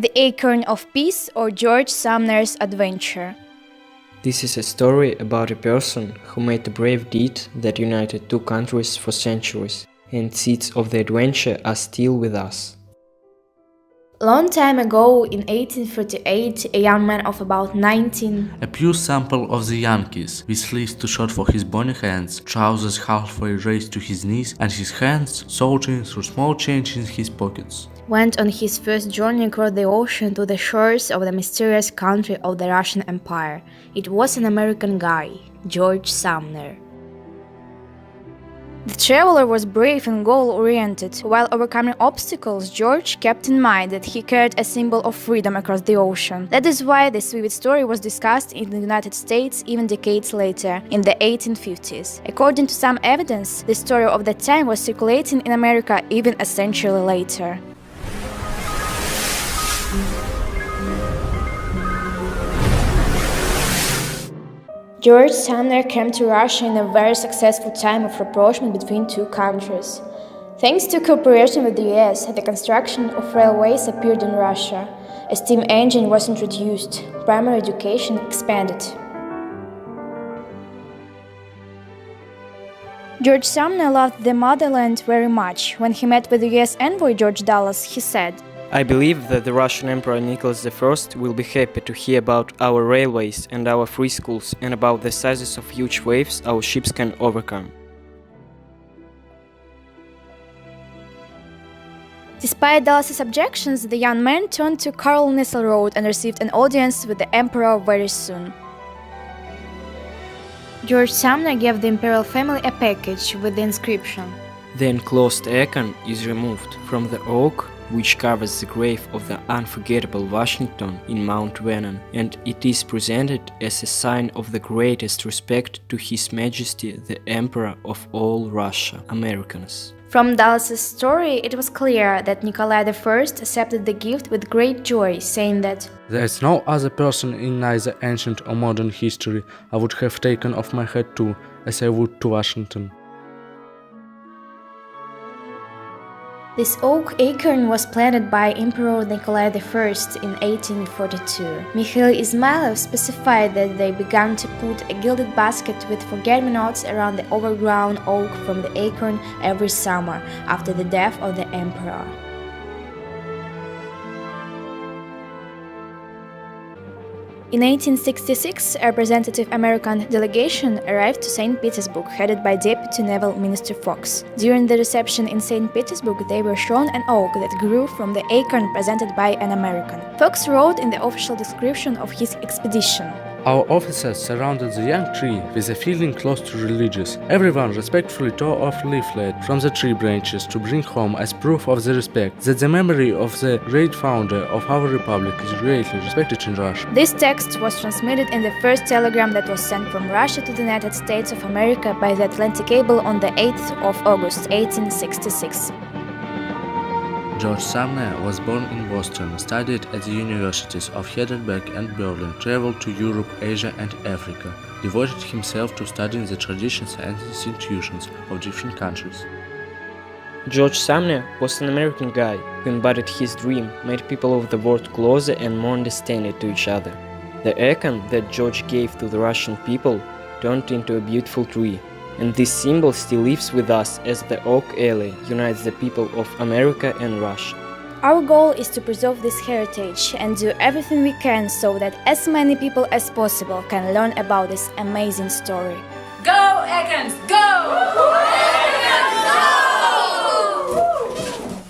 The Acorn of Peace, or George Samner's Adventure. This is a story about a person who made a brave deed that united two countries for centuries, and seeds of the adventure are still with us. Long time ago, in 1838, a young man of about 19, a pure sample of the Yankees, with sleeves too short for his bony hands, trousers halfway raised to his knees, and his hands soldiering through small change in his pockets, went on his first journey across the ocean to the shores of the mysterious country of the Russian Empire. It was an American guy, George Samner. The traveler was brave and goal-oriented. While overcoming obstacles, George kept in mind that he carried a symbol of freedom across the ocean. That is why this vivid story was discussed in the United States even decades later, in the 1850s. According to some evidence, the story of that time was circulating in America even a century later. George Samner came to Russia in a very successful time of rapprochement between two countries. Thanks to cooperation with the US, the construction of railways appeared in Russia. A steam engine was introduced. Primary education expanded. George Samner loved the motherland very much. When he met with the US envoy George Dallas, he said, I believe that the Russian Emperor Nicholas I will be happy to hear about our railways and our free schools and about the sizes of huge waves our ships can overcome. Despite Dallas's objections, the young man turned to Karl Nesselrode and received an audience with the emperor very soon. George Samner gave the imperial family a package with the inscription, The enclosed acorn is removed from the oak which covers the grave of the unforgettable Washington in Mount Vernon, and it is presented as a sign of the greatest respect to His Majesty the Emperor of all Russia, Americans. From Dallas's story, it was clear that Nikolai I accepted the gift with great joy, saying that there is no other person in neither ancient or modern history I would have taken off my head to, as I would to Washington. This oak acorn was planted by Emperor Nikolai I in 1842. Mikhail Ismailov specified that they began to put a gilded basket with forget-me-nots around the overgrown oak from the acorn every summer after the death of the emperor. In 1866, a representative American delegation arrived to St. Petersburg, headed by Deputy Naval Minister Fox. During the reception in St. Petersburg, they were shown an oak that grew from the acorn presented by an American. Fox wrote in the official description of his expedition, Our officers surrounded the young tree with a feeling close to religious. Everyone respectfully tore off leaflet from the tree branches to bring home as proof of the respect that the memory of the great founder of our republic is greatly respected in Russia. This text was transmitted in the first telegram that was sent from Russia to the United States of America by the Atlantic cable on the 8th of August 1866. George Samner was born in Boston, studied at the universities of Heidelberg and Berlin, traveled to Europe, Asia and Africa, devoted himself to studying the traditions and institutions of different countries. George Samner was an American guy who embodied his dream, made people of the world closer and more understanding to each other. The acorn that George gave to the Russian people turned into a beautiful tree, and this symbol still lives with us as the oak alley unites the people of America and Russia. Our goal is to preserve this heritage and do everything we can so that as many people as possible can learn about this amazing story. Go, Acorns, go! Acorns, go!